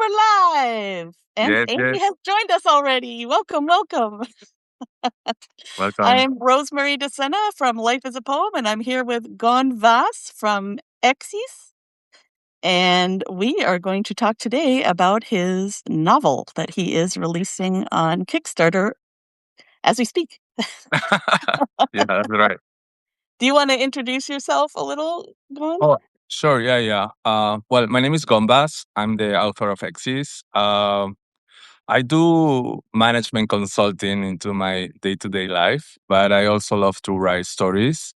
we're live. And Yes, Amy yes. has joined us already. Welcome, welcome. I Welcome. am Rosemary DeSena from Life is a Poem, and I'm here with Gon Vass from eXis. And we are going to talk today about his novel that he is releasing on Kickstarter as we speak. Yeah, that's right. Do you want to introduce yourself a little, Gon? Oh, sure. Yeah, yeah. Well, my name is Gombas. I'm the author of eXis. I do management consulting into my day-to-day life, but I also love to write stories.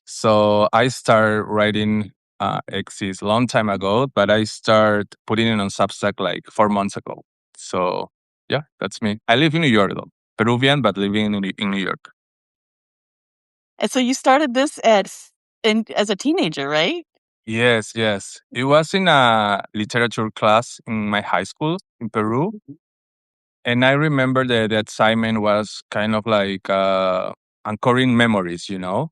So I started writing eXis a long time ago, but I started putting it on Substack like 4 months ago. So yeah, that's me. I live in New York though. Peruvian, but living in New York. And so you started this as a teenager, right? Yes, yes. It was in a literature class in my high school in Peru. And I remember that the assignment was kind of like anchoring memories, you know?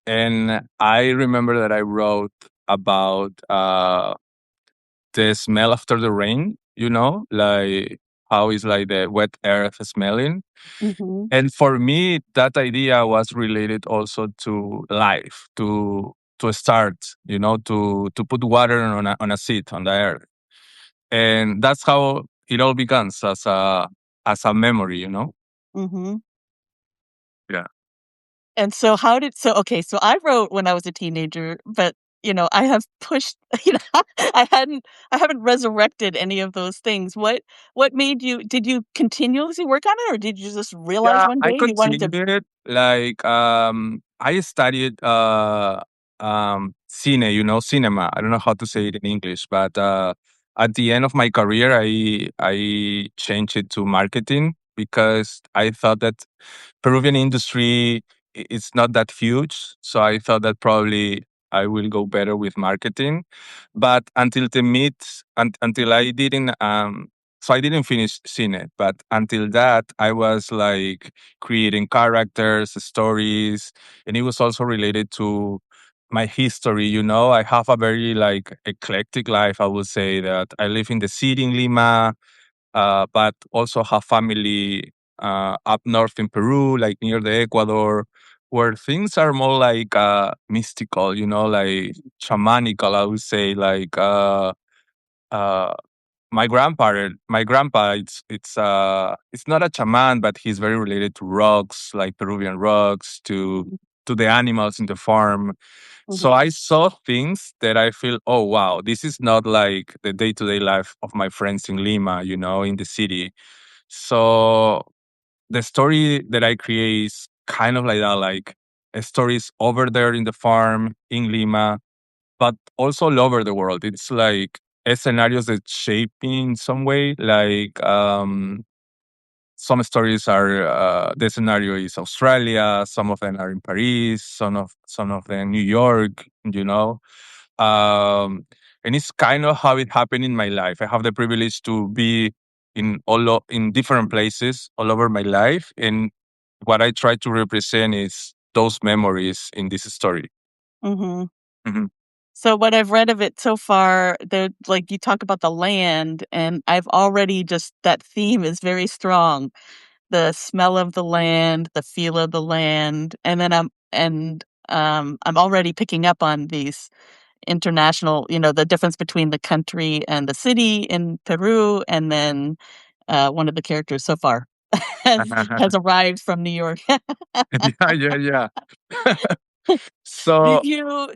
And I remember that I wrote about the smell after the rain, you know? Like how is like the wet earth smelling. Mm-hmm. And for me, that idea was related also to life, to start, you know, to put water on a seed on the earth, and that's how it all begins as a memory, you know. Mm-hmm. Yeah. And so so I wrote when I was a teenager, but I have pushed, I hadn't I haven't resurrected any of those things. What made you did you continuously work on it, or did you just realize Yeah, one I day you wanted to? continued. Like I studied cine, you know, cinema. I don't know how to say it in English, but at the end of my career, I changed it to marketing because I thought that Peruvian industry is not that huge. So I thought that probably I will go better with marketing. But until I didn't so I didn't finish cine, but until that I was like creating characters, stories, and it was also related to my history, you know. I have a very like eclectic life. I would say that I live in the city in Lima, but also have family up north in Peru, like near the Ecuador, where things are more like mystical, you know, like shamanical. I would say, like uh, my grandpa, it's not a shaman, but he's very related to rocks, like Peruvian rocks, to the animals in the farm. So Mhm, I saw things that I feel, oh wow, this is not like the day-to-day life of my friends in Lima, you know, in the city. So the story that I create is kind of like that, like stories over there in the farm in Lima, but also all over the world. It's like scenarios that shape me in some way. Like some stories are the scenario is Australia, some of them are in Paris, some of them New York, you know. Um, and it's kind of how it happened in my life. I have the privilege to be in different places all over my life, and what I try to represent is those memories in this story. mhm. Mhm. So what I've read of it so far, like you talk about the land, and I've already just that theme is very strong. The smell of the land, the feel of the land, and then I'm already picking up on these international, the difference between the country and the city in Peru, and then one of the characters so far has arrived from New York. Yeah, yeah, yeah. So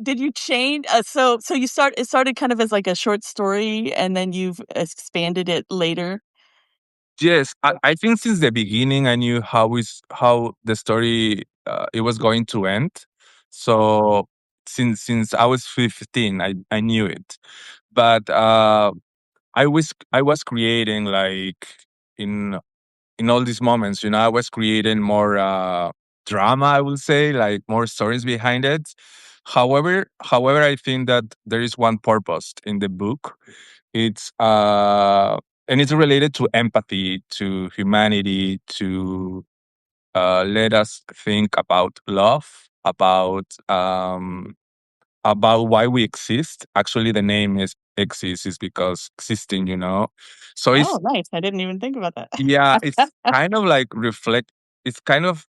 Did you change? So it started kind of as like a short story, and then you've expanded it later. yes, I think since the beginning I knew how the story it was going to end. So since I was 15, I knew it. But I was creating like in in all these moments, you know, I was creating more drama, I would say, like more stories behind it. However, I think that there is one purpose in the book. It's and it's related to empathy, to humanity, to let us think about love, about about why we exist. Actually, the name is eXis is because existing, So Oh, it's nice. I didn't even think about that. yeah, it's kind of like reflect. It's kind of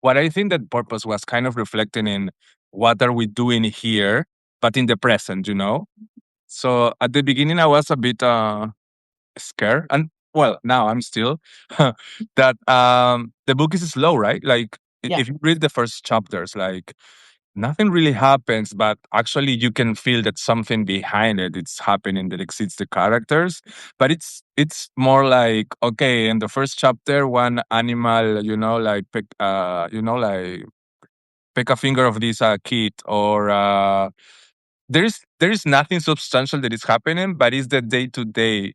what I think that purpose was kind of reflecting in what are we doing here, but in the present. So at the beginning, I was a bit scared, and well, now I'm still that the book is slow, right? Like Yeah. if you read the first chapters, like nothing really happens, but actually you can feel that something behind it it's happening that exceeds the characters. But it's more like okay, in the first chapter, one animal, like pick a finger of this kid, or there is nothing substantial that is happening, but it's the day to day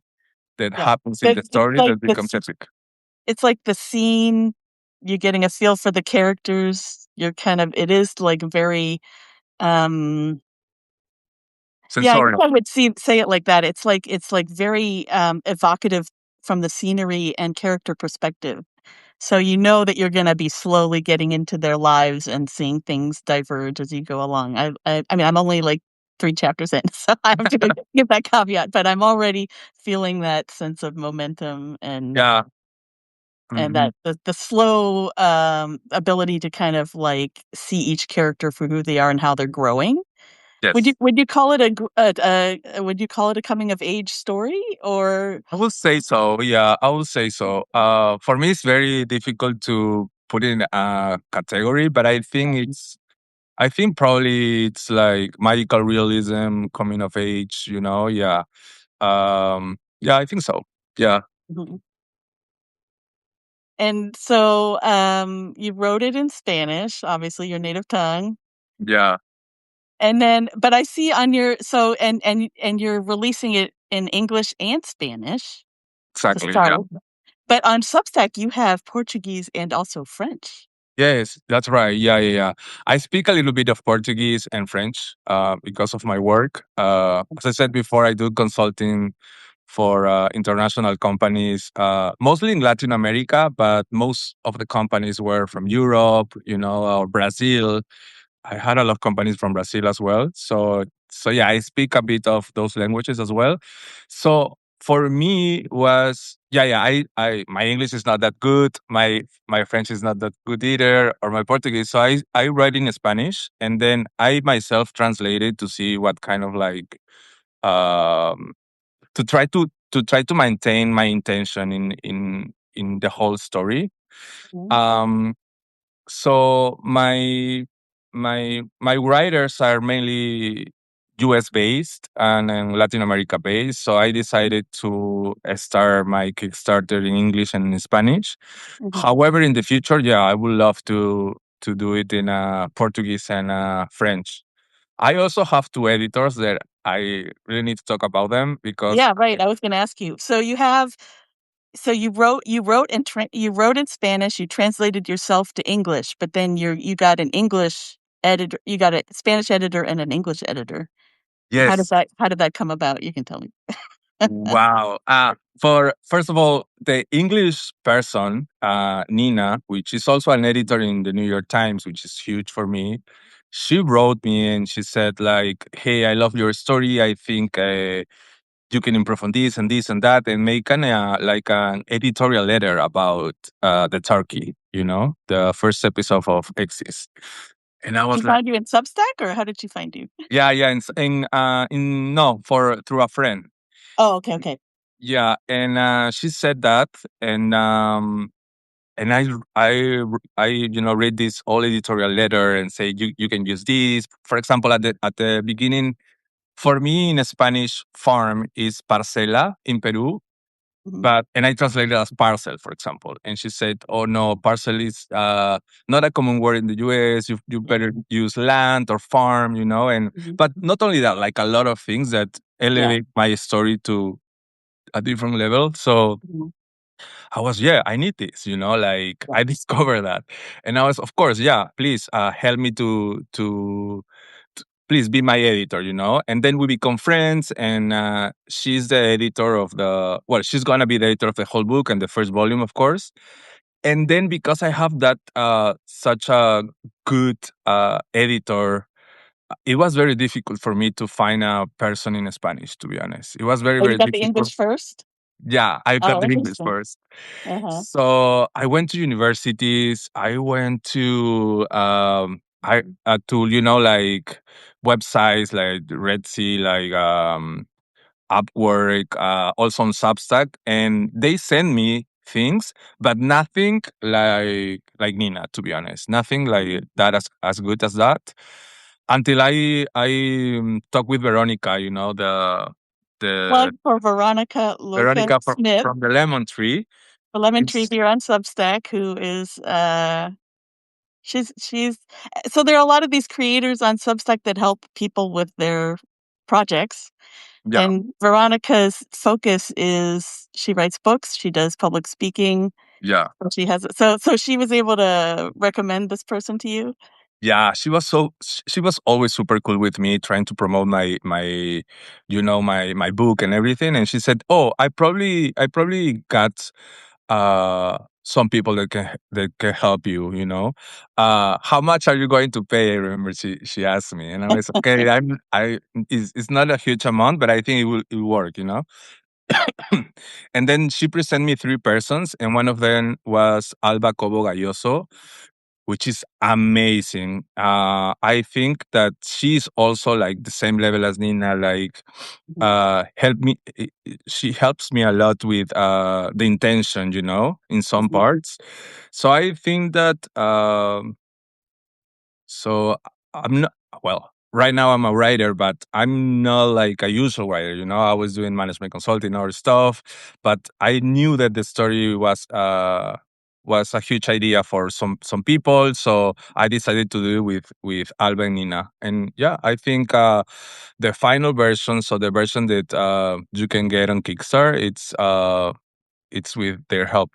that Yeah. happens in But the story that becomes epic. it's like the scene, you're getting a feel for the characters. You're kind of it is like very um yeah, I guess Sensorial. I would say it like that. It's like very evocative from the scenery and character perspective. So you know that you're gonna be slowly getting into their lives and seeing things diverge as you go along. I mean, I'm only like 3 chapters in, so I have to give that caveat, but I'm already feeling that sense of momentum Yeah. and Mhm. that the slow, ability to kind of, like, see each character for who they are and how they're growing. Yes. Would you call it would you call it a coming of age story or I will say so. Yeah, I will say so. For me, it's very difficult to put in a category, but I think probably it's like magical realism, coming of age, Yeah. Yeah, I think so. Yeah. Mhm. And so, you wrote it in Spanish, obviously your native tongue, Yeah. and then but I see on your so and you're releasing it in English and Spanish to Exactly. start Yeah. with, but on Substack, you have Portuguese and also French. Yes, that's right. Yeah, yeah, yeah. I speak a little bit of Portuguese and French because of my work. As I said before, I do consulting for international companies, mostly in Latin America, but most of the companies were from Europe, or Brazil. I had a lot of companies from Brazil as well. So yeah, I speak a bit of those languages as well. So for me was yeah, I my English is not that good. My French is not that good either, or my Portuguese. So I write in Spanish, and then I myself translated to see what kind of like um to try to maintain my intention in the whole story. Mhm, Um so my writers are mainly US based and Latin America based. So I decided to start my Kickstarter in English and in Spanish. mhm. However, in the future, yeah, I would love to do it in Portuguese and French. I also have two editors that I really need to talk about them because Yeah, right, I was gonna ask you. So you wrote in Spanish, you translated yourself to English, but then you got an English editor you got a Spanish editor and an English editor. yes. How did that come about? You can tell me. Wow. For first of all, the English person, Nina, which is also an editor in the New York Times, which is huge for me, she wrote me and she said like, "Hey, I love your story. I think you can improve on this and this and that, and make like an editorial letter about the turkey. The first episode of eXis." And I She was like, found you in Substack, or how did she find you? "Yeah, yeah." In no, for through a friend. Oh, okay, okay. Yeah, and she said that, and and I read this whole editorial letter and say you can use this. For example, at the beginning, for me in Spanish, farm is parcela in Peru, Mhm, but and I translated as parcel, for example. And she said, "Oh no, parcel is not a common word in the U.S. You yeah, better use land or farm, And mhm, but not only that, like a lot of things that yeah, elevate my story to a different level. So mhm, I was, yeah, I need this, like yeah. I discovered that. And I was, of course, yeah, please help me to please be my editor, And then we become friends and she's the editor of she's going to be the editor of the whole book and the first volume, of course. And then because I have that such a good editor it was very difficult for me to find a person in Spanish, to be honest. It was very, Oh, you very got the difficult. English first? Yeah, I got Oh, the English interesting. first. Uh-huh. So I went to universities. I went to I to like websites like Red Sea, like Upwork, also on Substack, and they send me things, but nothing like Nina, to be honest. Nothing like that as good as that. Until I talked with Veronica, the Plug for Veronica Loca Veronica Smith, from the Lemon Tree. the Lemon Tree It's here on Substack, who is she's so there are a lot of these creators on Substack that help people with their projects. Yeah, And Veronica's focus is she writes books, she does public speaking. yeah. She has so she was able to recommend this person to you? Yeah, she was always super cool with me, trying to promote my book and everything. And she said, "Oh, I probably got some people that can help you. How much are you going to pay?" I remember she asked me, and I was okay. It's not a huge amount, but I think it will work. And then she presented me three persons, and one of them was Alba Cobo Galloso, which is amazing. I think that she's also like the same level as Nina. Like, Mhm, help me. She helps me a lot with the intention, in some mhm. parts. So I think that. So I'm not well. Right now I'm a writer, but I'm not like a usual writer. I was doing management consulting or stuff, but I knew that the story was a huge idea for some people, so I decided to do it with Alba and Nina. And yeah, I think the final version, so the version that you can get on Kickstarter, it's with their help.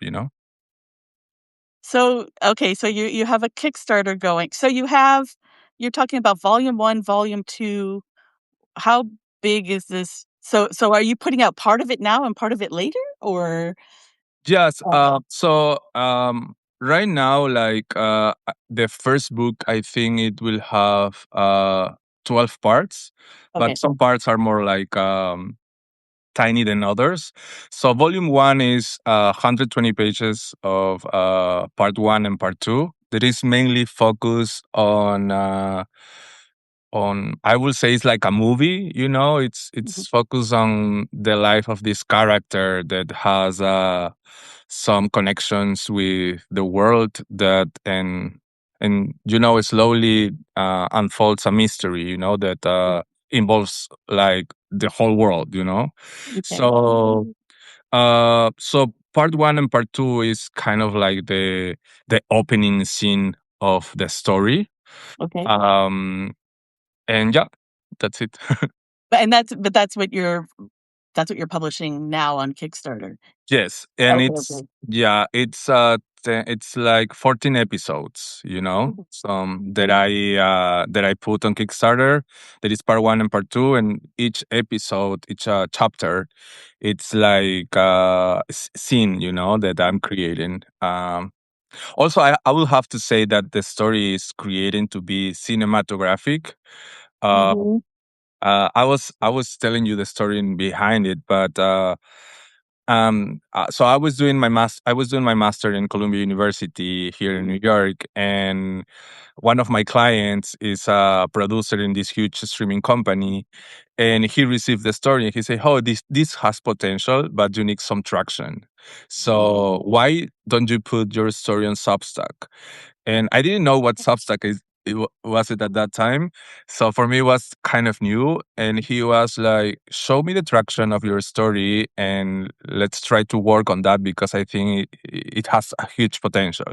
So, okay, so you have a Kickstarter going. So you're talking about volume 1, volume 2. How big is this? So are you putting out part of it now and part of it later, or Yes. Oh, So right now, like the first book, I think it will have 12 parts, but okay. some parts are more like tiny than others. So volume one is 120 pages of part one and part two. That is mainly focused on I will say it's like a movie. It's Mhm, it's focused on the life of this character that has some connections with the world that and it slowly unfolds a mystery, that mhm, involves like the whole world. okay, So part one and part two is kind of like the opening scene of the story. okay. um and yeah, that's it. But that's what you're publishing now on Kickstarter. Yes, and Okay, it's okay. yeah, it's like 14 episodes, Mhm, some that I put on Kickstarter. That is part one and part two, and each episode, each chapter, it's like scene, that I'm creating. Also, I will have to say that the story is creating to be cinematographic. Uh, mhm, I was telling you the story behind it, but so I was doing my master in Columbia University here in mhm, New York, and one of my clients is a producer in this huge streaming company, and he received the story and he said, "Oh, this has potential, but you need some traction. mhm, So why don't you put your story on Substack?" And I didn't know what Substack was it at that time. So for me, it was kind of new. And he was like, "Show me the traction of your story, and let's try to work on that because I think it has a huge potential."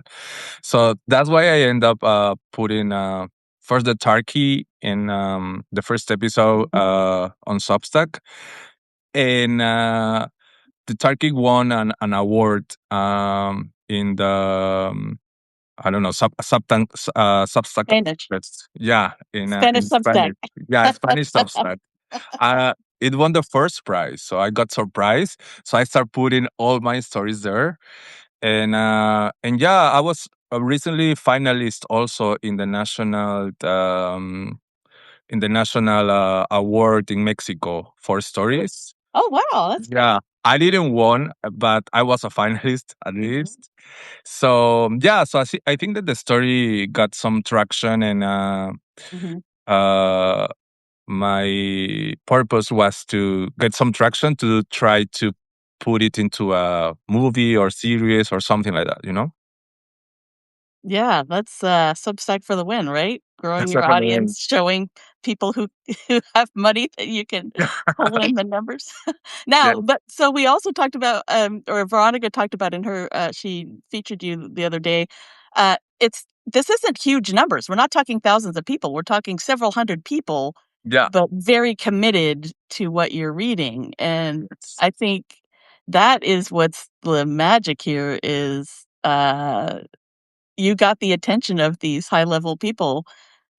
So that's why I end up putting first the turkey in the first episode mhm. on Substack, and the turkey won an award in the I don't know, Substack Spanish. Fest. Yeah, Spanish in Spanish. Substack. Yeah, Spanish Substack. It won the first prize, so I got surprised. So I start putting all my stories there, and yeah, I was recently finalist also in the national in the national award in Mexico for stories. Oh, wow, that's Yeah, I didn't won, but I was a finalist at least. So yeah, so I think that the story got some traction, and mhm. uh, my purpose was to get some traction to try to put it into a movie or series or something like that. You know, Yeah, that's, Substack for the win, right? Growing that's your definitely audience, showing people who who have money that you can pull in the numbers. yeah, Now, but so we also talked about, or Veronica talked about in her, she featured you the other day. It's this isn't huge numbers. We're not talking thousands of people. We're talking several hundred people, yeah. but very committed to what you're reading. And It's, I think that is what's the magic here is, you got the attention of these high level people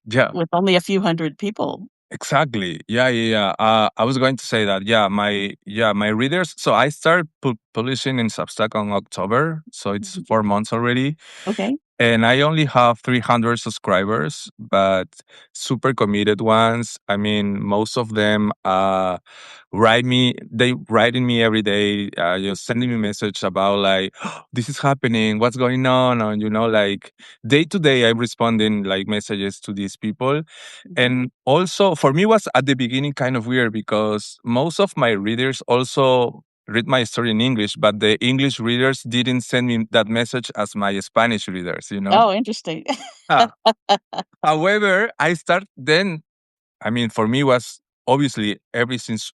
yeah. with only a few hundred people. Exactly. Yeah, yeah, yeah. I was going to say that. Yeah, my readers. So I started publishing in Substack on October, so it's Mhm. 4 months already, Okay. and I only have 300 subscribers, but super committed ones. I mean, most of them they writing me every day, just sending me message about like, this is happening, what's going on, and like day to day, I'm responding like messages to these people. Mhm. And also, for me, was at the beginning kind of weird because most of my readers also read my story in English, but the English readers didn't send me that message as my Spanish readers. Oh, interesting. Ah, however, I start then. I mean, for me, was obviously everything's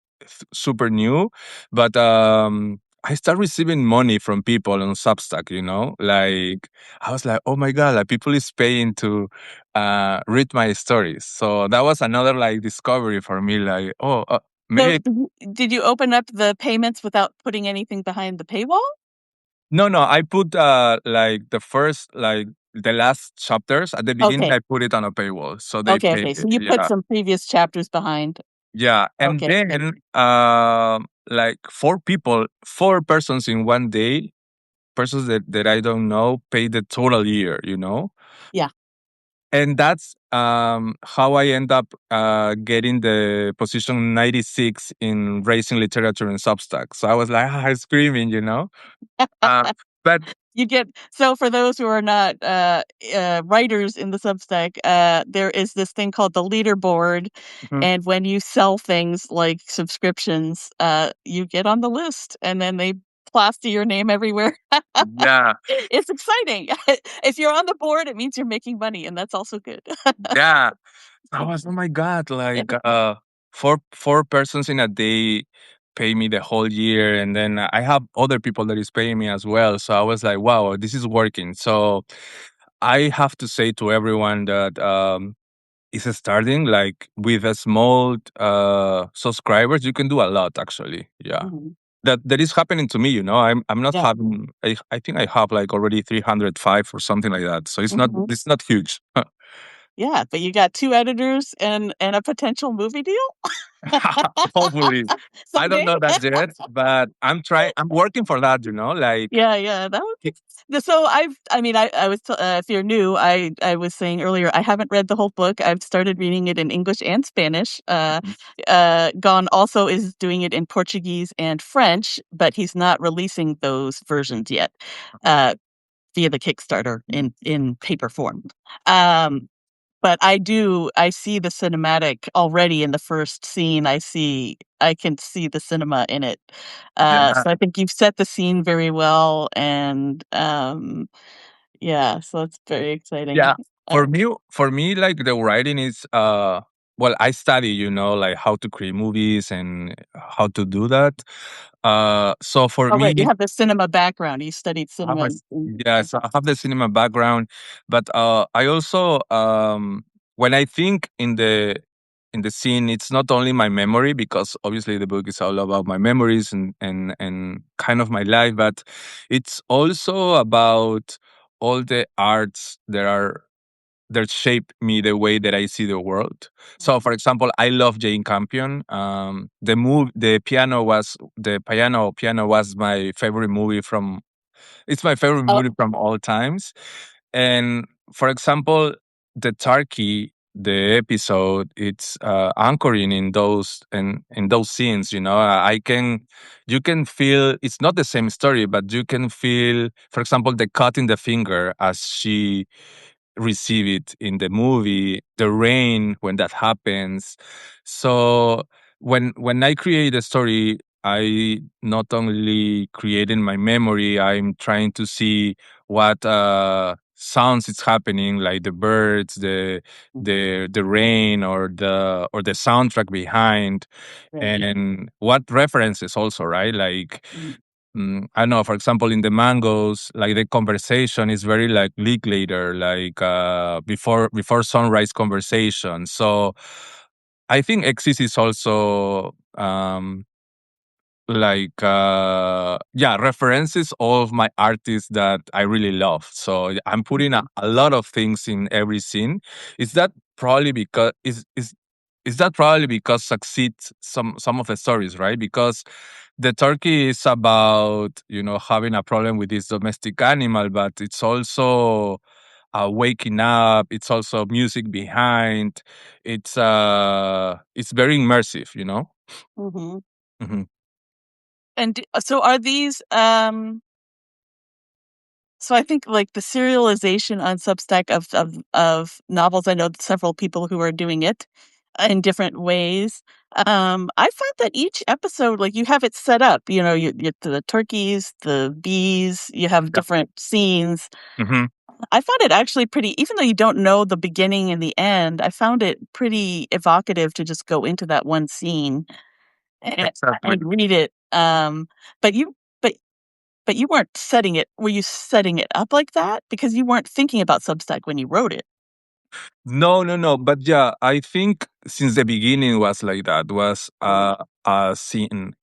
super new, but I start receiving money from people on Substack. Like I was like, oh my god, like people is paying to read my stories. So that was another like discovery for me. Like, oh, So, maybe did you open up the payments without putting anything behind the paywall? no, no. I put like the first like the last chapters at the beginning. Okay. I put it on a paywall, so they Okay, pay. okay. So you put Yeah. some previous chapters behind. Yeah, and Okay, okay. then like four persons in one day, persons that I don't know, pay the total year. Yeah. And that's how I end up getting the position 96 in Racing Literature in Substack. So I was like, screaming. Uh, but You get so for those who are not writers in the Substack, there is this thing called the leaderboard, mhm, and when you sell things like subscriptions, you get on the list, and then they plaster your name everywhere. yeah, It's exciting. If you're on the board, it means you're making money, and that's also good. yeah. I was, oh my God, Yeah. like four persons in a day pay me the whole year, and then I have other people that is paying me as well. So I was like, wow, this is working. So I have to say to everyone that is starting like with a small subscribers, you can do a lot actually. Yeah. Mhm. That is happening to me. I'm not Yeah. having I think I have like already 305 or something like that. So it's not Mhm. it's not huge. Yeah, but you got 2 editors and a potential movie deal Hopefully. I don't someday? know that yet, but I'm working for that. Like Yeah, yeah, that would be so I mean, I was if you're new, I was saying earlier, I haven't read the whole book. I've started reading it in English and Spanish. Gon also is doing it in Portuguese and French, but he's not releasing those versions yet, uh, via the Kickstarter in paper form. Um, but I see the cinematic already in the first scene. I can see the cinema in it. yeah. So I think you've set the scene very well, and, yeah, so it's very exciting. Yeah. Uh, For me, like the writing is well, I study, like how to create movies and how to do that. So for oh, right, you me, have the cinema background. You studied I have cinema yeah, so I have the cinema background, but I also when I think in the scene, it's not only my memory because obviously the book is all about my memories and kind of my life, but it's also about all the arts that shape me the way that I see the world. So, Mhm. for example, I love Jane Campion. The piano was my favorite movie from it's my favorite Oh, movie from all times. And for example, the turkey. the episode, it's anchoring in those scenes. I can you can feel it's not the same story, but you can feel, for example, the cut in the finger as she receive it in the movie, the rain when that happens. So when I create a story, I not only create in my memory, I'm trying to see what sounds is happening, like the birds, the rain, or the soundtrack behind, Right. and what references also, right? Like, Mhm. I don't know, for example, in the mangoes, like the conversation is very like leak later, like before sunrise conversation. So I think eXis is also like yeah, references all of my artists that I really love. So I'm putting Mhm. a lot of things in every scene. Is that probably because is that probably because succeeds some of the stories, right? Because the turkey is about, having a problem with this domestic animal, but it's also waking up. It's also music behind. It's very immersive. Mhm. Hmm. So are these so I think like the serialization on Substack of novels, I know several people who are doing it in different ways. I found that each episode, like you have it set up, you the turkeys, the bees, you have Yeah. different scenes. Hmm. I found it actually pretty, even though you don't know the beginning and the end, I found it pretty evocative to just go into that one scene and, Exactly. and read it. But you, but but you weren't setting it. Were you setting it up like that because you weren't thinking about Substack when you wrote it? No, no, no. But yeah, I think since the beginning was like that. Was Right. a scene.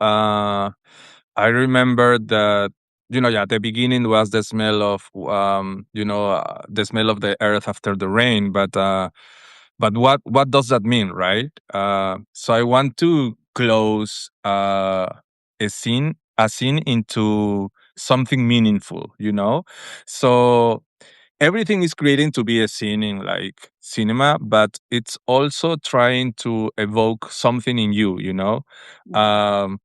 I remember that. Yeah, the beginning was the smell of the smell of the earth after the rain. But what does that mean, right? So I want to close a scene into something meaningful. So everything is creating to be a scene in like cinema, but it's also trying to evoke something in you. Mhm, Um,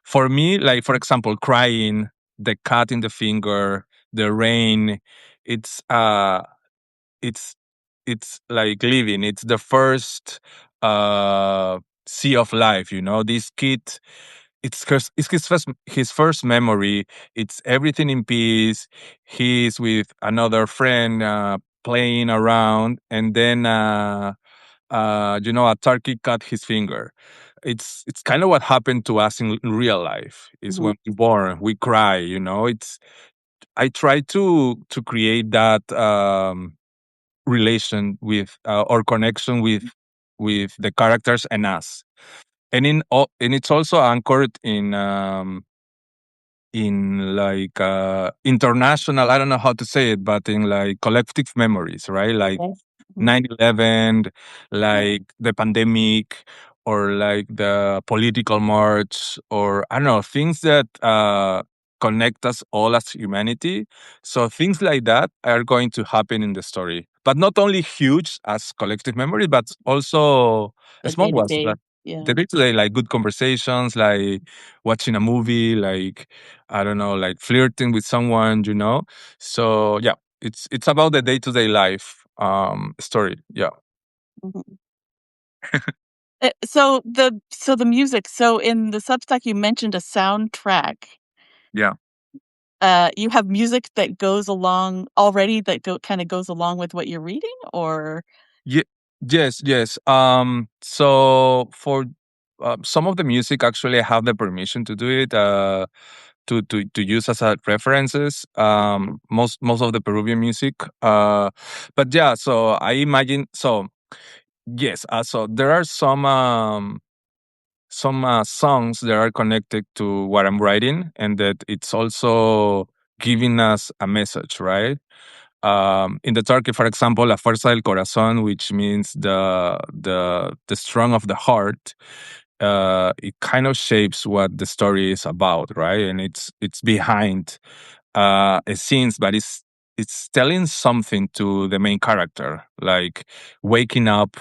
for me, like for example, crying, the cut in the finger, the rain, it's uh it's it's like living. It's the first uh sea of life. This kid, it's his first memory. It's everything in peace. He's with another friend, playing around, and then a turkey cut his finger. It's kind of what happened to us in real life. Is mhm, when we're born, we cry. It's I try to create that relation with, or connection with the characters and us, and it's also anchored in like international, I don't know how to say it, but in like collective memories, right? Like okay, mhm, 9/11, like the pandemic, or like the political march, or I don't know, things that connect us all as humanity. So things like that are going to happen in the story, but not only huge as collective memory, but also the small ones, day-to-day, like yeah, the day-to-day, like good conversations, like watching a movie, like I don't know, like flirting with someone. So yeah, it's about the day-to-day life story. Yeah. mhm. So the music, so in the Substack, you mentioned a soundtrack. Yeah. You have music that goes along already that kinda goes along with what you're reading, or Ye- yes, yes. So for some of the music, actually, I have the permission to do it. To use as a references. Most of the Peruvian music. But yeah. So I imagine. So yes. So there are some songs that are connected to what I'm writing, and that it's also giving us a message, right? In the Turkey, for example, La Fuerza del Corazón, which means the strong of the heart. It kind of shapes what the story is about, right? And it's behind a scenes, but it's telling something to the main character, like waking up.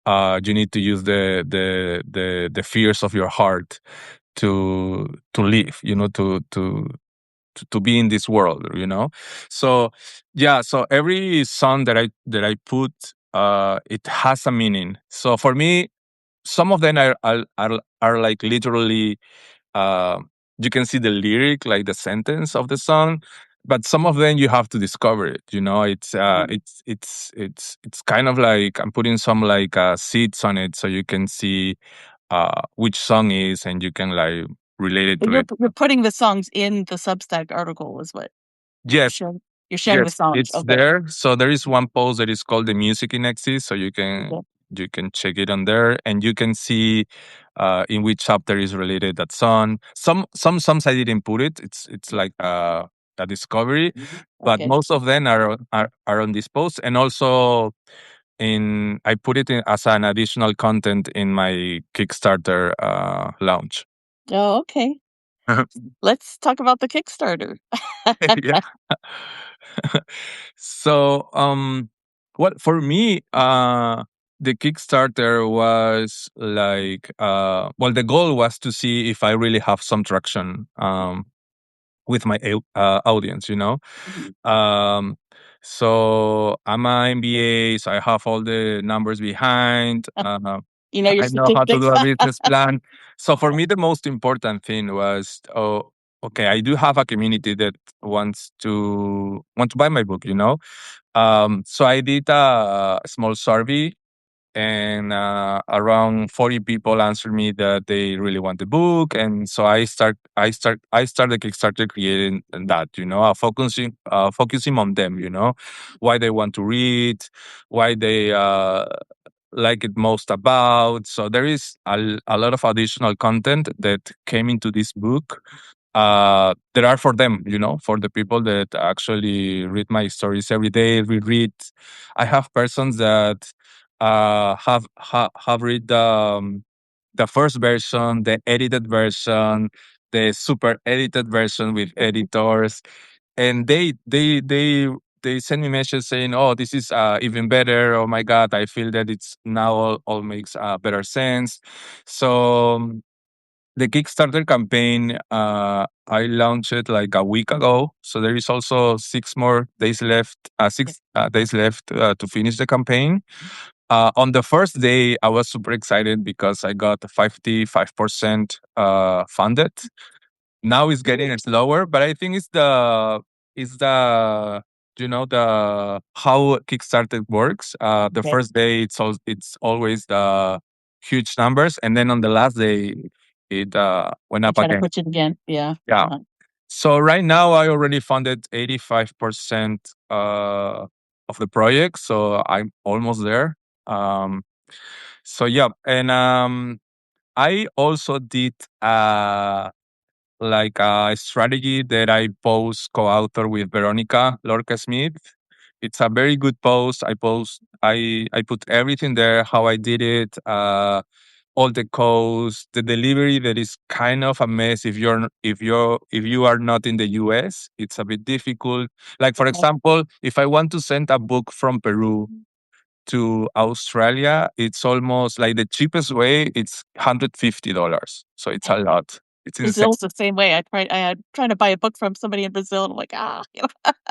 You need to use the fears of your heart to live, to be in this world, so yeah, so every song that I put, it has a meaning. So for me, some of them are like literally, uh, you can see the lyric, like the sentence of the song, but some of them you have to discover it. It's kind of like I'm putting some like seeds on it, so you can see which song is, and you can like relate it But to you're it. you're putting the songs in the Substack article is what you're Yes, sharing. You're sharing the yes, songs. it's Okay. there. So there is one post that is called the music in eXis, so you Okay. can check it on there, and you can see in which chapter is related that song. Some songs I didn't put it. It's like a discovery, but Okay. most of them are on this post, and also in I put it in as an additional content in my Kickstarter launch. Oh, okay. Let's talk about the Kickstarter. Yeah. So, what for me, the Kickstarter was like, well, the goal was to see if I really have some traction with my audience, Mhm. Um, so I'm a MBA, so I have all the numbers behind. You know your I know how to statistics. do a business plan. So for me, the most important thing was, oh, okay, I do have a community that wants to buy my book. So I did a small survey, and around 40 people answered me that they really want the book, and so I started Kickstarter creating that, focusing on them, why they want to read, why they like it most about. So there is a lot of additional content that came into this book that are for them, for the people that actually read my stories every day. Reread. I have persons that have read the first version, the edited version, the super edited version with editors, and they send me messages saying, "Oh, this is even better. Oh my God, I feel that it's now all makes better sense." So the Kickstarter campaign, I launched it like a week ago. So there is also 6 more days left, 6 days left to finish the campaign. On the first day, I was super excited because I got 55% funded. Now it's getting slower, but I think it's the the how Kickstarter works. The Okay. first day it's always the huge numbers, and then on the last day it went They up try to again. push it again. Yeah. Yeah. Uh-huh. So right now I already funded 85% of the project, so I'm almost there. Um, so yeah, and I also did like a strategy that I post co-author with Veronica Lorca Smith. It's a very good post. I put everything there, how I did it, all the codes, the delivery that is kind of a mess if you are not in the US. It's a bit difficult. Like for Okay. example, if I want to send a book from Peru to Australia, it's almost like the cheapest way, it's $150. So it's a lot. It's insane. Brazil's the same way. I had trying to buy a book from somebody in Brazil, and I'm like,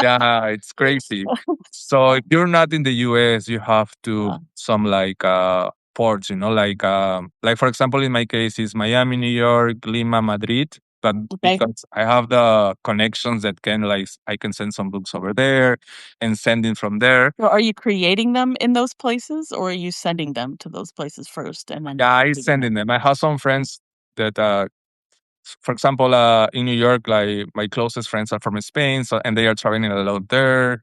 Yeah, it's crazy. So yeah. if you're not in the US, you have to Uh, some like ports, like for example in my case is Miami, New York, Lima, Madrid. But okay. because I have the connections that can like I can send some books over there and send it from there. So are you creating them in those places, or are you sending them to those places first and then Yeah, I creating send them? in them. I have some friends that for example, in New York, like my closest friends are from Spain, so and they are traveling a lot there.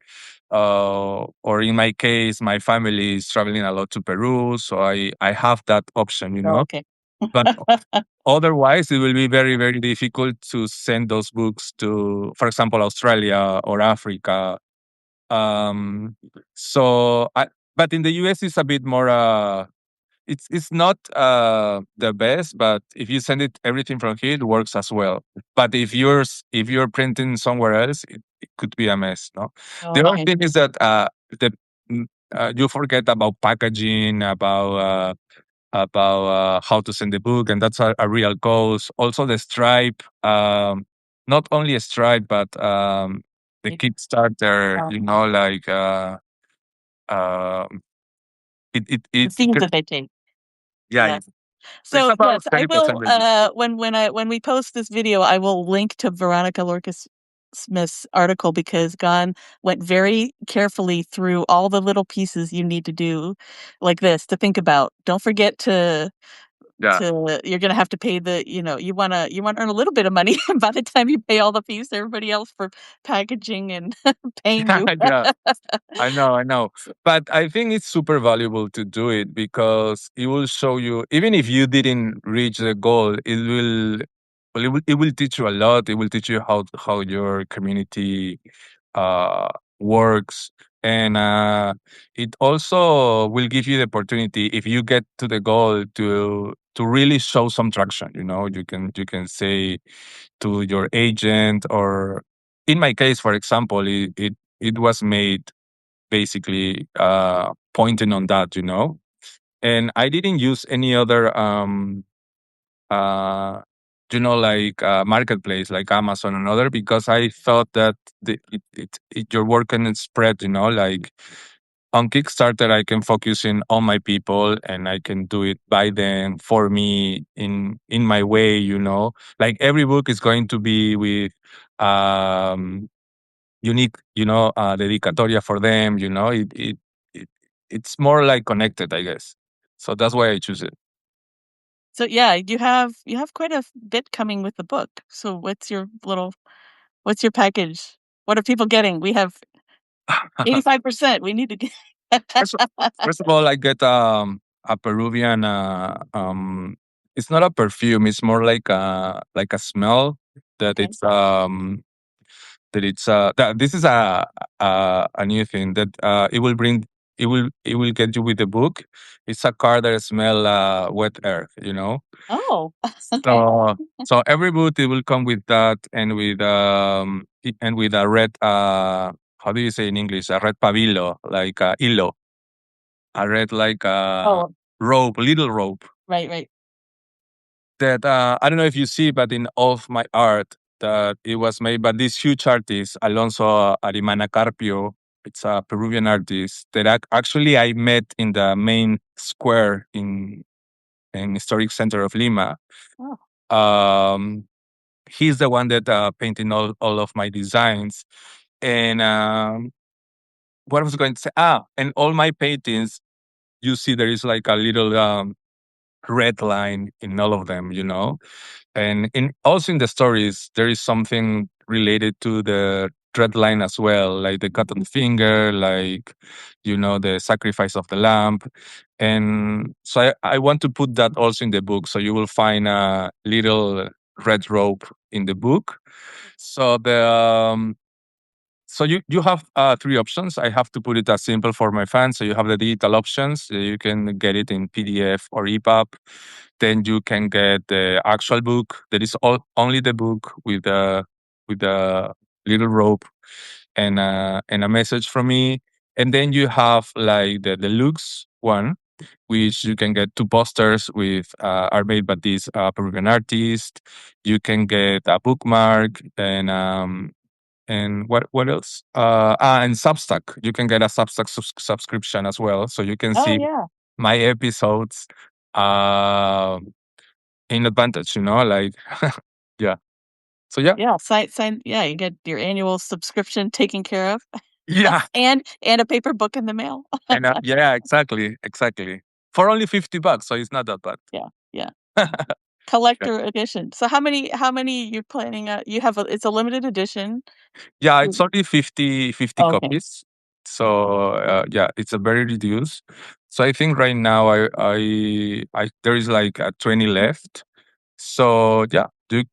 Or in my case, my family is traveling a lot to Peru, so I have that option. Oh, okay. But otherwise, it will be very very difficult to send those books to, for example, Australia or Africa. Um, so, but in the US, it's a bit more. it's not the best, but if you send it everything from here, it works as well. But if you're printing somewhere else, it could be a mess. No, the other Okay. thing is that the mm, you forget about packaging, about how to send the book, and that's a real cost. Also, the Stripe, not only a Stripe, but the It, Kickstarter. oh, You know, like um, the it fees that they take. yeah, Yeah. it's So about yes, I 30% will. maybe. When we post this video, I will link to Veronica Lorcas Smith's article because Gon went very carefully through all the little pieces you need to do, like this, to think about. Don't forget Yeah. to you're gonna have to pay the you wanna earn a little bit of money by the time you pay all the fees to everybody else for packaging and paying you. Yeah, I know. But I think it's super valuable to do it because it will show you, even if you didn't reach the goal, it will teach you a lot. It will teach you how your community uh, works, and it also will give you the opportunity if you get to the goal to really show some traction. You know, you can say to your agent, or in my case, for example, it was made basically pointing on that, you know. And I didn't use any other uh like marketplace like Amazon and other, because I thought that your work can spread, you know, like on Kickstarter I can focus in on my people and I can do it by them for me in my way, you know. Like every book is going to be with um unique, you know, dedicatoria for them, you know. It it's more like connected, I guess. So that's why I choose it. So yeah, you have quite a bit coming with the book. So what's your package? What are people getting? We have 85%. We need to get First, first of all, I get a Peruvian. It's not a perfume. It's more like a smell that Okay. that this is a new thing that it will get you with the book. It's a car that smell wet earth. You know. Oh, okay. So every boot it will come with that, and with and with a red how do you say in English, a red pabilo, like hilo, a red like Oh, rope, little rope right, right. that I don't know if you see, but in all of my art that it was made by this huge artist Alonso Arimana Carpio. It's a Peruvian artist that actually I met in the main square in historic center of Lima. Oh, Um, he's the one that painted all of my designs. And what I was going to say, and all my paintings, you see there is like a little red line in all of them, you know. And in also in the stories, there is something related to the red line as well, like the cut on the finger, like, you know, the sacrifice of the lamb. And so I want to put that also in the book. So you will find a little red rope in the book. So you have three options. I have to put it as simple for my fans. So you have the digital options. You can get it in PDF or EPUB. Then you can get the actual book. That is only the book with a little rope and a message from me. And then you have like the deluxe one, which you can get two posters with are made by this Peruvian artist. You can get a bookmark and what else? And Substack. You can get a Substack subscription as well, so you can oh see yeah, my episodes uh, in advantage. You know, like yeah. So yeah, yeah. Sign. Yeah, you get your annual subscription taken care of, yeah, and a paper book in the mail. and yeah, exactly, exactly. For only $50, so it's not that bad. Yeah, yeah. Yeah, Collector edition. So how many you're planning? You have it's a limited edition. yeah, it's Mm. only 50 Okay. copies. So yeah, it's a very reduced. So I think right now I there is like 20 left. So yeah, you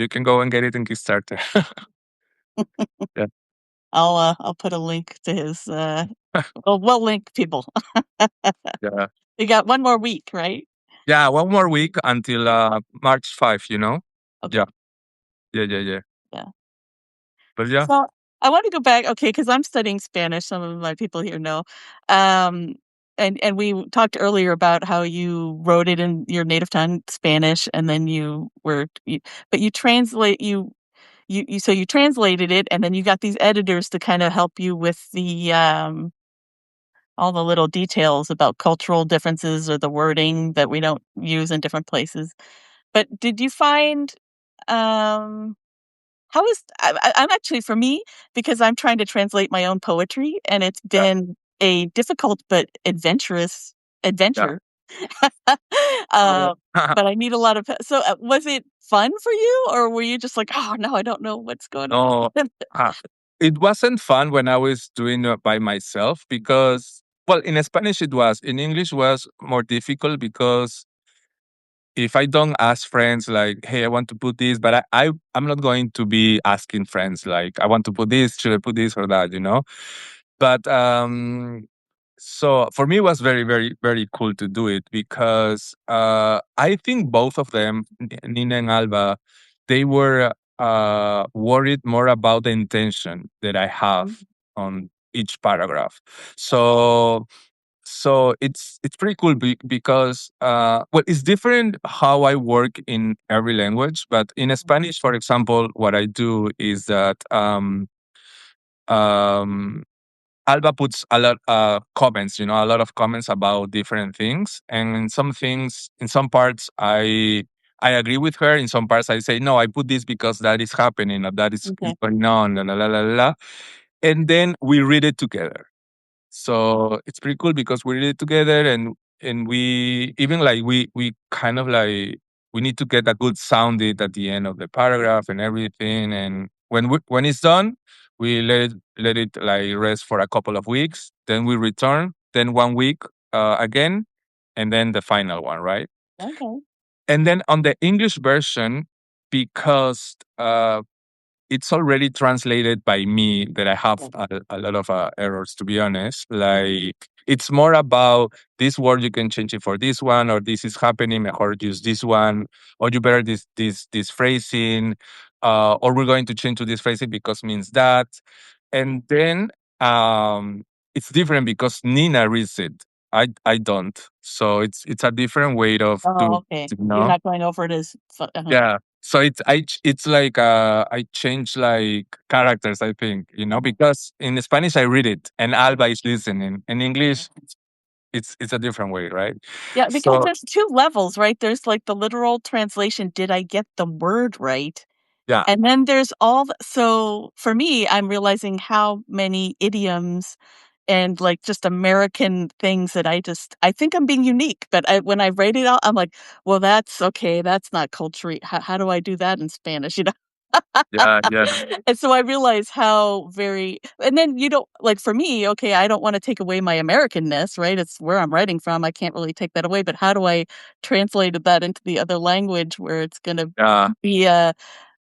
can go and get it in Kickstarter. Yeah. I'll put a link to his we'll link people. Yeah. We got one more week, right? Yeah, one more week until March 5, you know? Okay. Yeah. Yeah, yeah, yeah. Yeah. But yeah, So I want to go back, okay, because I'm studying Spanish. Some of my people here know. Um, and we talked earlier about how you wrote it in your native tongue, Spanish, and then but you translate so you translated it, and then you got these editors to kind of help you with the all the little details about cultural differences or the wording that we don't use in different places. But did you find um how is I'm actually for me, because I'm trying to translate my own poetry, and it's yeah, been a difficult but adventurous yeah. adventure. Oh. Uh, but I need a lot of so, was it fun for you, or were you just like, "Oh, no, I don't know what's going on?" No, uh, it wasn't fun when I was doing it by myself because, well, in Spanish it was. In English was more difficult because if I don't ask friends like, "Hey, I want to put this," but I'm not going to be asking friends like, "I want to put this. Should I put this or that?" You know. But so for me, it was very, very, very cool to do it because I think both of them, Nina and Alba, they were worried more about the intention that I have Mhm. on each paragraph. So it's pretty cool because well, it's different how I work in every language, but in Spanish, for example, what I do is that um Alba puts a lot comments, you know, a lot of comments about different things, and in some things, in some parts, I agree with her. In some parts, I say no, I put this because that is happening, or that is Okay. going on, la la la la la, and then we read it together. So it's pretty cool because we read it together, and we even like we kind of like we need to get a good sound it at the end of the paragraph and everything. And when it's done, we let it like rest for a couple of weeks. Then we return. Then 1 week again, and then the final one, right? Okay. And then on the English version, because it's already translated by me that I have a lot of errors, to be honest. Like, it's more about this word, you can change it for this one, or this is happening, mejor use this one, or you better this phrasing, or we're going to change to this phrasing because means that. And then it's different because Nina reads it. I don't. So it's a different way of Oh, doing okay. it, you You're know? not going over it as Yeah. So it's like I change like characters, I think, you know, uh-huh. because in Spanish I read it and Alba is listening. In English it's a different way, right? Yeah, because So there's 2 levels, right? There's, like, the literal translation, "Did I get the word right?" yeah, And then there's all the so for me, I'm realizing how many idioms and, like, just American things that I think I'm being unique, but when I write it out, I'm like, "Well, that's okay, that's not culture how do I do that in Spanish?" You know? yeah, yeah, And so I realize how very and then you don't like, for me, okay, I don't wanna take away my Americanness, right? It's where I'm writing from, I can't really take that away, but how do I translate that into the other language where it's gonna yeah. be,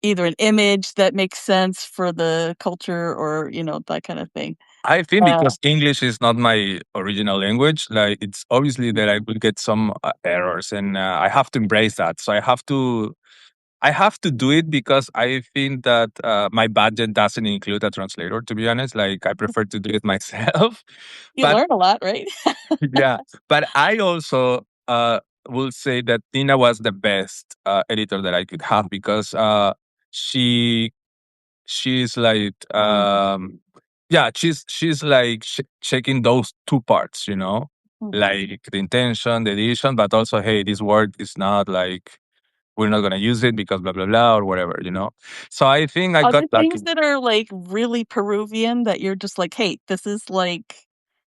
either an image that makes sense for the culture or, that kind of thing. I think Uh, because English is not my original language, like it's obviously that I will get some errors, and I have to embrace that. So I have to do it because I think that my budget doesn't include a translator, to be honest. Like, I prefer to do it myself. you But learn a lot, right? yeah, but I also will say that Tina was the best editor that I could have because she she's like yeah, she's like checking those two parts, you know, Mhm. like the intention, the edition, but also, hey, this word is not like we're not gonna use it because blah blah blah or whatever, you know. So I think I Are got there lucky. things that are, like, really Peruvian that you're just like, "Hey, this is like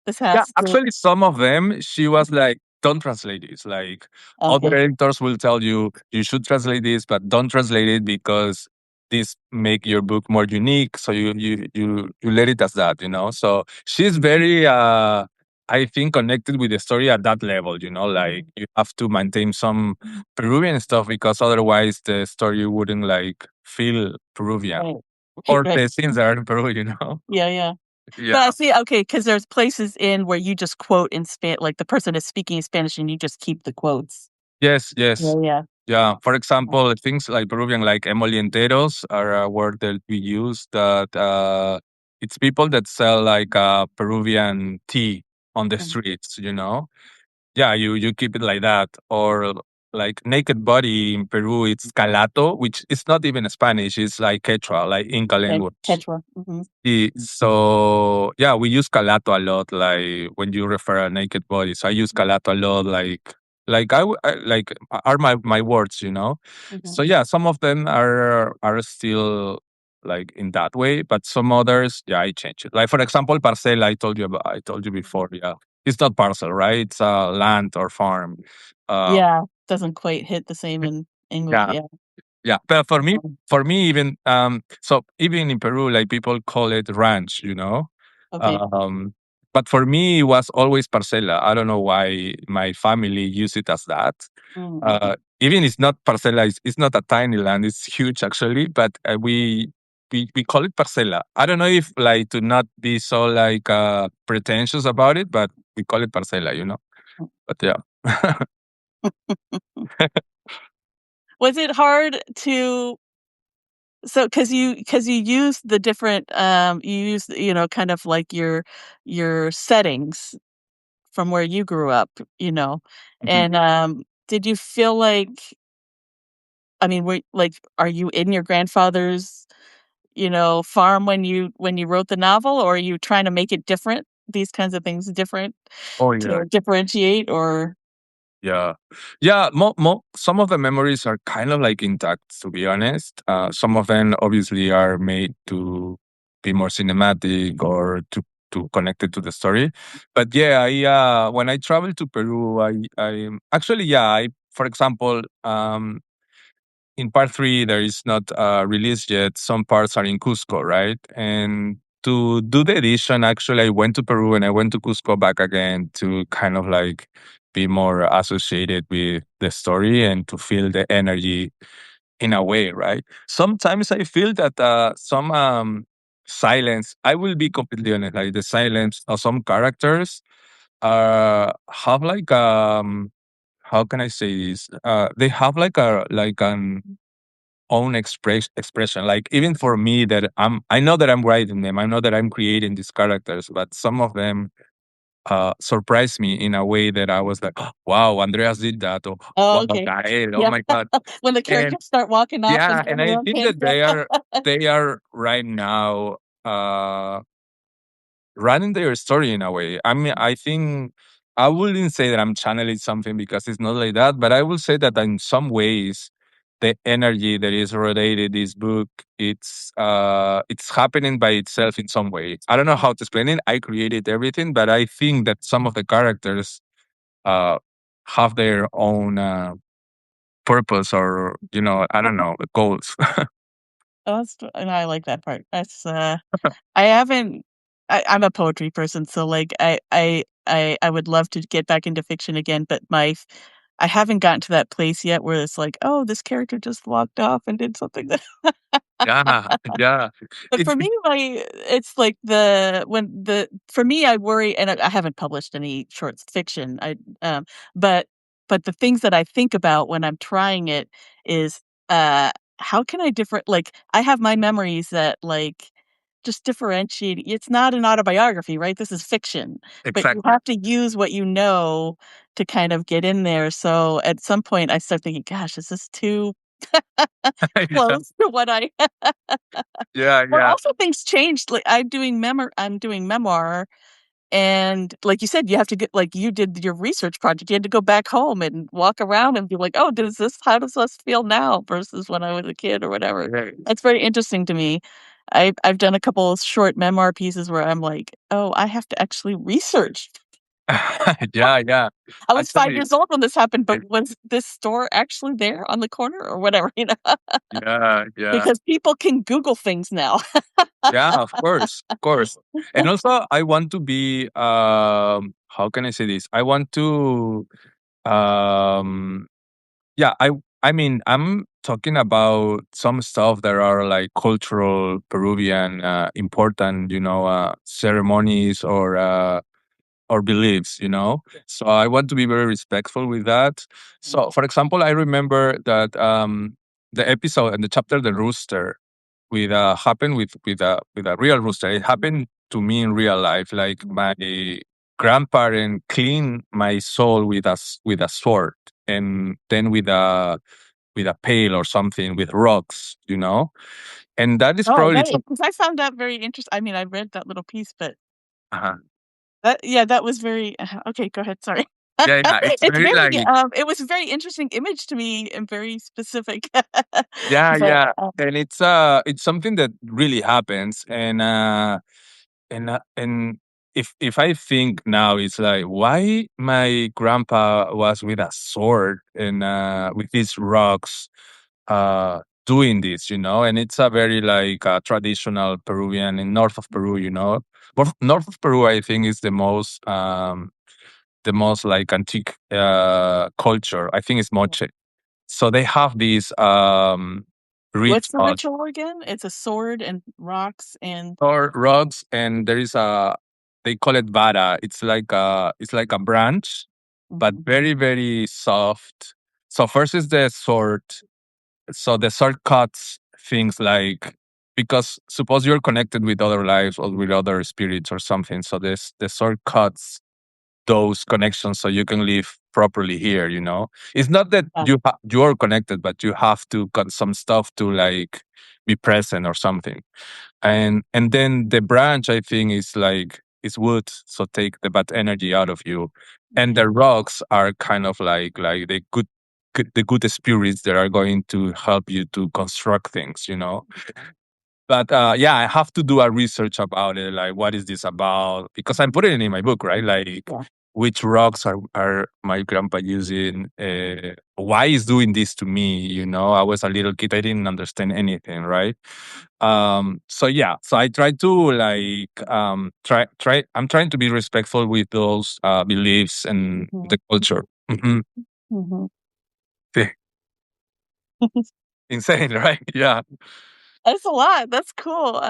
this Yeah, has to" actually, some of them, she was like, don't translate this. Like, other Okay. editors will tell you, you should translate this, but don't translate it because this make your book more unique. So you let it as that, you know? So she's very, I think, connected with the story at that level, you know? Like, you have to maintain some Peruvian stuff because otherwise the story wouldn't like feel Peruvian. Right. or Right. the scenes that are in Peru, you know? Yeah, yeah. Yeah. But I see, okay, because there's places in where you just quote in like the person is speaking in Spanish and you just keep the quotes. Yes, Yeah, yes. yeah. Yeah. For Yeah. example, things like Peruvian, like emolienteros, are a word that we use that it's people that sell like Peruvian tea on the Mm, streets, you know? Yeah, you keep it like that. Or like naked body in Peru, it's calato, which is not even Spanish, it's like Quechua, like Inca language. Quechua. Hmm. So yeah, we use calato a lot. Like when you refer a naked body, so I use calato a lot. Like like are my words, you know. Hmm. So yeah, some of them are still like in that way, but some others, yeah, I change it. Like for example, parcel. I told you before. Yeah, it's not parcel, right? It's land or farm. Uh, Yeah, doesn't quite hit the same in English. yeah, Yeah. yeah, but Um, for me, even so, even in Peru, like people call it ranch, you know. okay. Um, but for me, it was always parcela. I don't know why my family use it as that. Mm. Even it's not parcela. It's not a tiny land. It's huge actually, but we call it parcela. I don't know if like to not be so like pretentious about it, but we call it parcela, you know. But yeah. Was it hard to so because you use the different you use kind of like your settings from where you grew up, you know. Mhm. And did you feel like I mean, are you in your grandfather's, farm when you wrote the novel, or are you trying to make it different? These kinds of things different Oh yeah. to differentiate, or Yeah. Yeah, some of the memories are kind of like intact, to be honest. Some of them obviously are made to be more cinematic or to connect it to the story. But yeah, when I traveled to Peru, I actually, yeah, for example, in part three, there is not released yet. Some parts are in Cusco, right? And to do the edition, actually, I went to Peru and I went to Cusco back again to kind of like be more associated with the story and to feel the energy in a way, right? Sometimes I feel that some silence, I will be completely honest, like the silence of some characters have like how can I say this? They have like an own expression. Like even for me, that I know that I'm writing them, I know that I'm creating these characters, but some of them surprised me in a way that I was like, "Oh, wow, Andreas did that," or oh, wow, okay, Gael, oh yeah. my god. When the And characters start walking off and yeah, and coming I around think camp, that yeah. they are right now running their story in a way. I mean, I think I wouldn't say that I'm channeling something because it's not like that, but I will say that in some ways, the energy that is related this book, it's happening by itself in some way. I don't know how to explain it. I created everything, but I think that some of the characters uh, have their own purpose or I don't know, goals. Oh, and I like that part. That's I haven't. I'm a poetry person, so like I would love to get back into fiction again, but I haven't gotten to that place yet where it's like, oh, this character just walked off and did something that. Yeah, yeah. But It's for me, it's like for me, I worry, and I haven't published any short fiction. Um, but the things that I think about when I'm trying it is, uh, how can I different? Like, I have my memories that just differentiate. It's not an autobiography, right? This is fiction, but you exactly. have to use what you know to kind of get in there. So at some point, I start thinking, gosh, is this too Yeah, close to what I yeah, Well, yeah. also things changed, like, I'm doing memoir, and like you said, you have to get like you did your research project, you had to go back home and walk around and be like, "Oh, does this how does this feel now versus when I was a kid," or whatever. Right. That's very interesting to me. I've done a couple of short memoir pieces where I'm like, "Oh, I have to actually research." Yeah, yeah. I was 5 Actually, years old when this happened, but was this store actually there on the corner or whatever, you know? yeah, yeah. Because people can Google things now. Yeah, of course, of course. And also I want to be how can I say this? I want to um yeah, I mean, I'm talking about some stuff that are like cultural Peruvian, important, ceremonies or beliefs, you know. So I want to be very respectful with that. So, for example, I remember that the episode and the chapter, the rooster, with happened with a real rooster. It happened to me in real life. Like my grandparent cleaned my soul with a sword, and then with a pail or something with rocks, you know. And that is Oh, probably that because I found that very interesting. I mean, I read that little piece, but uh that was very okay, go ahead, sorry. yeah, yeah. It's It's very very, like it was a very interesting image to me and very specific. yeah, But, yeah. And it's something that really happens. And if I think now, it's like why my grandpa was with a sword and with these rocks doing this, you know. And it's a very like traditional Peruvian in north of Peru, you know. North of Peru, I think, is the most like antique culture. I think it's Moche. So they have these what's the rituals ritual again? It's a sword and rocks and or rods, and there is a they call it vara. It's like a branch, but mhm, very very soft. So first is the sword. So the sword cuts things like because suppose you're connected with other lives or with other spirits or something. So this the sword cuts those connections so you can live properly here, you know. It's not that you're connected, but you have to cut some stuff to like be present or something. And then the branch, I think, is like is wood, so take the bad energy out of you. And the rocks are kind of like the good spirits that are going to help you to construct things, you know. But yeah, I have to do a research about it. Like, what is this about? Because I'm putting it in my book, right? Like, yeah. which rocks are my grandpa using? Why is doing this to me? You know, I was a little kid. I didn't understand anything, right? So yeah, so I try to like try. I'm trying to be respectful with those beliefs and Mhm, the culture. Mhm. mhm. Insane, right? Yeah, That's a lot, that's cool,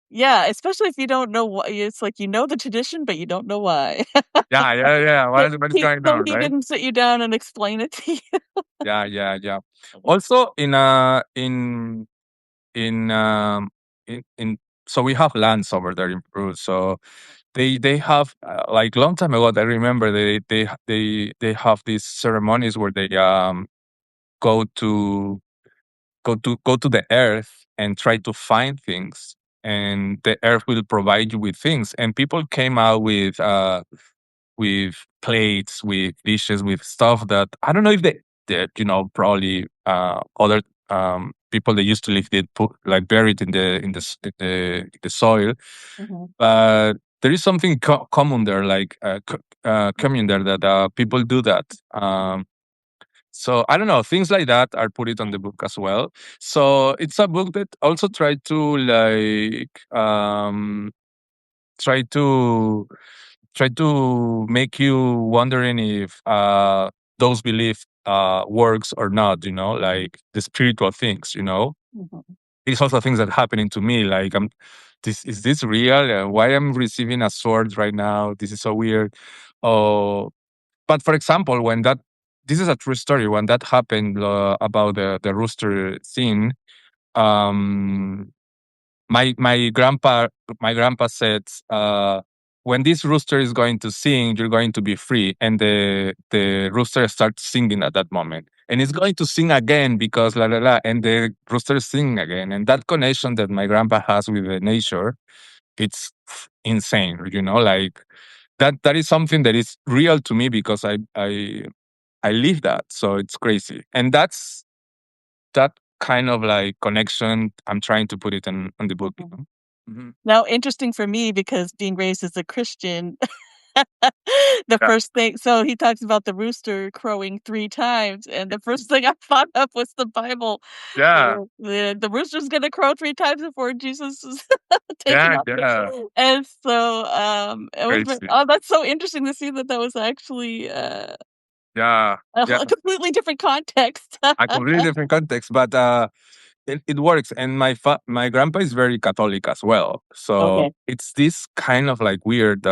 yeah, especially if you don't know why it's like you know the tradition, but you don't know why. yeah, yeah, yeah. But What is going so on, he right? didn't sit you down and explain it to you? Yeah, yeah, yeah. Also, in in so we have lands over there in Peru. So they have like long time ago. I remember they have these ceremonies where they go to go to the earth and try to find things, and the earth will provide you with things. And people came out with plates, with dishes, with stuff that I don't know if they did, you know, probably other people that used to live did put like buried in the soil. Mhm, But there is something common there, like common there that people do that. So I don't know, things like that are put it on the book as well. So it's a book that also tried to like try to try to make you wondering if those beliefs works or not, you know, like the spiritual things, you know. mhm, It's also things that happening to me, like this is this real? Why I'm receiving a sword right now? This is so weird. Oh, but for example, when that this is a true story. When that happened about the rooster thing, um, my grandpa said, when this rooster is going to sing, you're going to be free. And the rooster starts singing at that moment, and it's going to sing again because la la la, and the rooster sing again. And that connection that my grandpa has with the nature, it's insane, you know. Like that is something that is real to me because I live that. So it's crazy. And that's that kind of like connection. I'm trying to put it in on the book, you mhm. know? Mhm. Now, interesting for me because being raised as a Christian, the Yeah. first thing so he talks about the rooster crowing 3 times, and the first thing I thought of was the Bible, Yeah. where the rooster's gonna crow 3 times before Jesus is taken Yeah. up. Yeah. And so, it was Crazy. oh, that's so interesting to see that that was actually, Yeah, yeah, A completely different context. a completely different context, but it works. And my grandpa is very Catholic as well, so Okay. it's this kind of like weird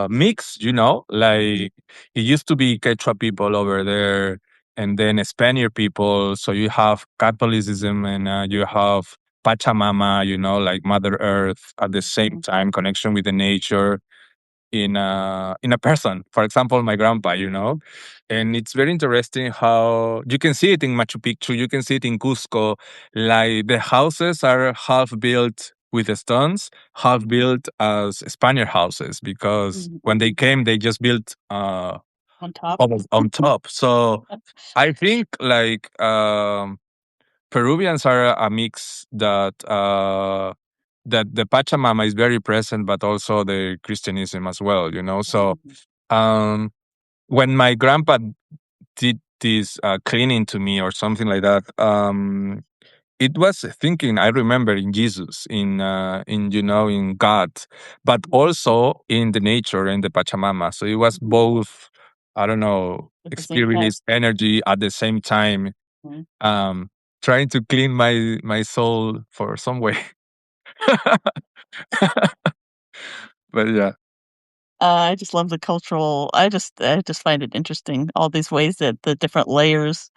mix, like it used to be Quechua people over there and then Spaniard people. So you have Catholicism and you have Pachamama, like Mother Earth at the same Mhm. time, connection with the nature in a person. For example, my grandpa, and it's very interesting how you can see it in Machu Picchu, you can see it in Cusco. Like the houses are half built with the stones, half built as Spaniard houses because when they Mhm. came, they just built On top. on top. So I think like Peruvians are a mix that the Pachamama is very present, but also the Christianism as well. So Mhm. um, when my grandpa did this cleaning to me or something like that, it was thinking. I remember in Jesus, in God, but also in the nature and the Pachamama. So it was both. I don't know, At the same time. experience energy at the same time, Mhm. um, trying to clean my soul for some way. But yeah, I just love the cultural. I just find it interesting. All these ways that the different layers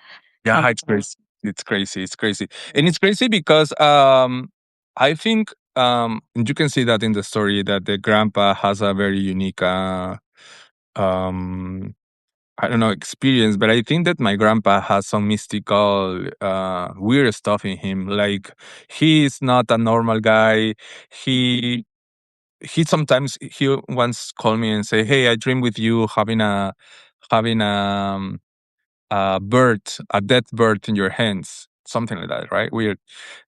come yeah, it's through. crazy. It's crazy. It's crazy, and Yeah. it's crazy because I think and you can see that in the story that the grandpa has a very unique um I don't know experience, but I think that my grandpa has some mystical weird stuff in him. Like he is not a normal guy. He he sometimes he once called me and say, "Hey, I dream with you having a bird, a dead bird in your hands, something like that, right? Weird."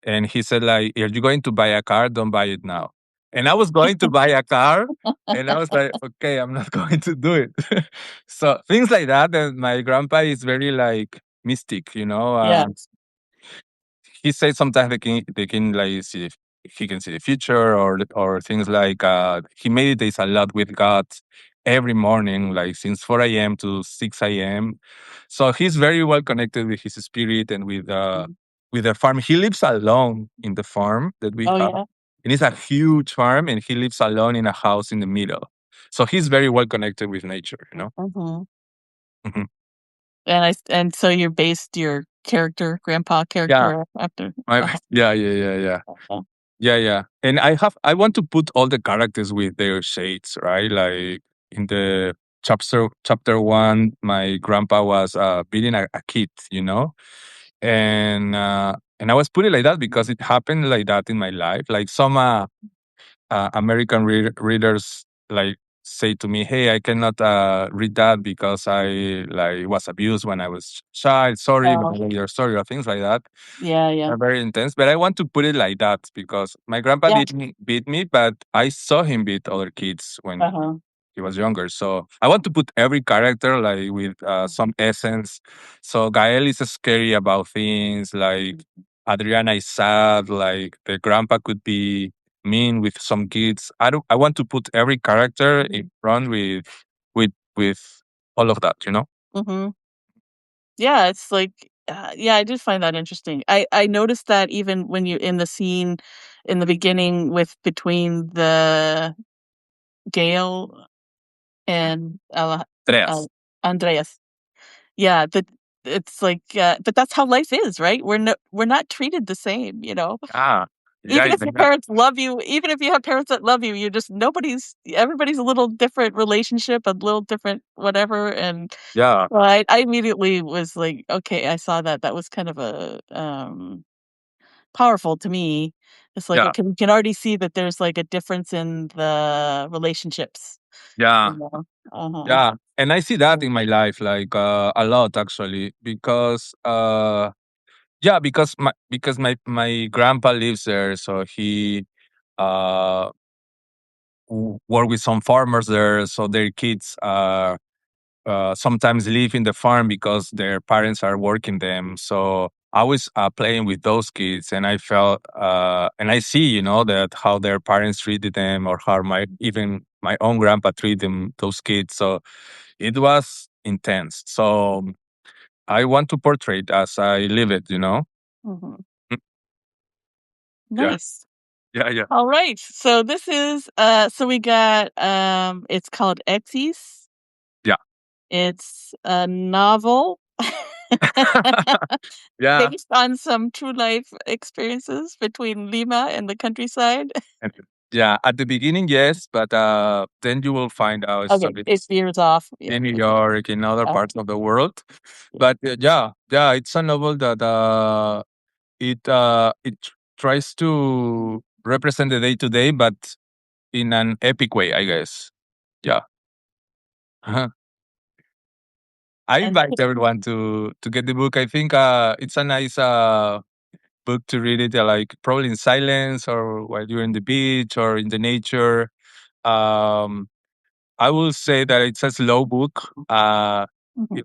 And he said, like, "Are you going to buy a car? Don't buy it now." And I was going to buy a car, and I was like, "Okay, I'm not going to do it." So things like that. And my grandpa is very like mystic, Yeah. he says sometimes they can like see if he can see the future or things like he meditates a lot with God every morning, like since 4 a.m. to 6 a.m. So he's very well connected with his spirit and Mhm. with the farm. He lives alone in the farm that we Oh have. yeah. And it's a huge farm and he lives alone in a house in the middle. So he's very well connected with nature. Mhm. Mhm. And so you based your character, grandpa Yeah. character after. Uh-huh. Yeah, yeah, yeah, yeah. Uh-huh. Yeah, yeah. And I want to put all the characters with their shades, right? Like in the chapter 1, my grandpa was beating a kid. And I was putting like that because it happened like that in my life. Like some American readers like say to me, "Hey, I cannot read that because I like was abused when I was child. Sorry, but Oh, I read your story," or things like that yeah, yeah. are very intense. But I want to put it like that because my grandpa Yeah. didn't beat me, but I saw him beat other kids when Uh-huh. he was younger. So I want to put every character like with some essence. So Gael is scary about things. Like Adriana is sad. Like the grandpa could be mean with some kids. I don't. I want to put every character in front with all of that. Mhm. Yeah, it's like yeah, I did find that interesting. I noticed that even when you in the scene in the beginning with between the Gail and Tres. Andreas. Yeah, that it's like but that's how life is, right? We're not treated the same, you know? Ah, yeah, Even yeah, if your yeah. parents love you, even if you have parents that love you, you're just everybody's a little different relationship, a little different whatever, and Yeah, so I immediately was like, "Okay, I saw that." That was kind of powerful to me. It's like, yeah, okay, we can already see that there's, like, a difference in the relationships, you yeah. know? Uh-huh. Yeah, and I see that Yeah. in my life, like a lot actually, because yeah, because my grandpa lives there, so he uh work with some farmers there, so their kids sometimes live in the farm because their parents are working them. So I was playing with those kids, and I felt and I see, that how their parents treated them, or how my even my own grandpa treated them, those kids. So it was intense. So I want to portray it as I live it, you know? Mhm. Mm, yeah, Nice. yeah, yeah, All right. So this is so we got it's called eXis. yeah. It's a novel Yeah. based on some true life experiences between Lima and the countryside. And yeah, at the beginning, yes, but then you will find out Okay, it stories veers off. Yeah. in New Okay. York, in other Uh, parts of the world. yeah. But yeah, yeah, it's a novel that it tries to represent the day to day, but in an epic way, I guess. Yeah. I And invite everyone to get the book. I think it's a nice book to read it like probably in silence or while you're in the beach or in the nature. Um, I will say that it's a slow book. mhm.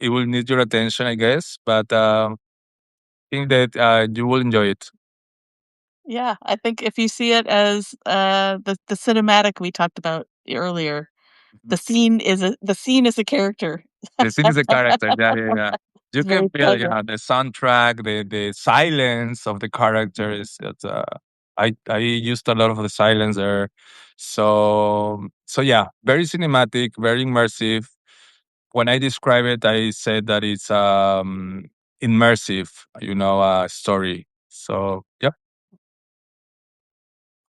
It will need your attention, I guess, but I think that you will enjoy it. Yeah, I think if you see it as the cinematic we talked about earlier, Mhm. the scene is a character. The scene is a character. Yeah, yeah, yeah. You It's can very feel, clever. yeah, the soundtrack, the silence of the characters. I used a lot of the silence there. So yeah, very cinematic, very immersive. When I describe it, I said that it's immersive, story. So yeah.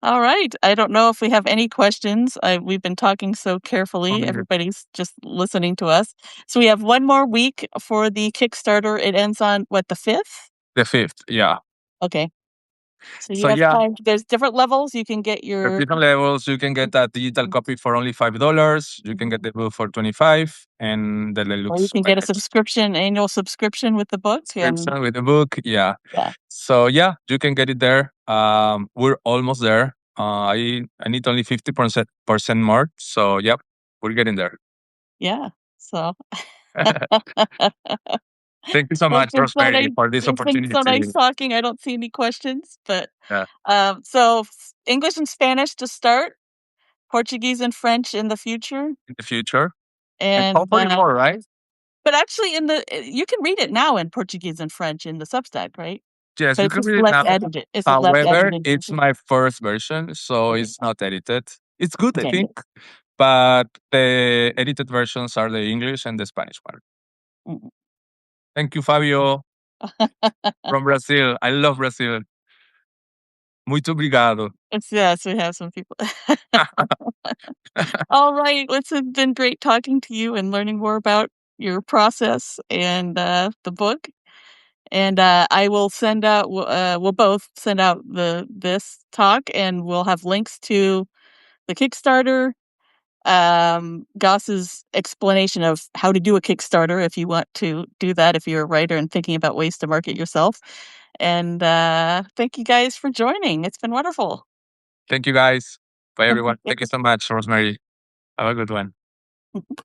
All right. I don't know if we have any questions. We've been talking so carefully. Um, Everybody's just listening to us. So we have one more week for the Kickstarter. It ends on what, the 5th? the fifth, yeah. Okay. So you So have yeah, time. There's different levels. You can get at your, different levels, you can get a digital copy for only $5. You can get the book for 25, and the or you deluxe can get a package subscription, annual subscription with the book. And subscription with the book. Yeah. yeah, So yeah, you can get it there. We're almost there. I need only 50% more. So yep, we're getting there. yeah. So Thank you so well, much, Rosemary, for this it's been so nice opportunity. talking. I don't see any questions, but Yeah, so English and Spanish to start, Portuguese and French in the future, in the future, and and hopefully more, right? but actually in the you can read it now in Portuguese and French in the Substack, right? Yes, But you it's can just read it less now. edited. It's a less However, edited it's version. my first version, so Okay, it's not edited. It's good, I okay, think, but the edited versions are the English and the Spanish one. mm. Thank you, Fabio, from Brazil. I love Brazil. Muito obrigado. It's yes, we have some people. All right, it's been great talking to you and learning more about your process and the book. And I will send out. We'll both send out the this talk, and we'll have links to the Kickstarter, Goss's explanation of how to do a Kickstarter if you want to do that, if you're a writer and thinking about ways to market yourself. And thank you guys for joining. It's been wonderful. Thank you, guys. Bye, everyone. Thank Thank you so much, Rosemary. Have a good one. you.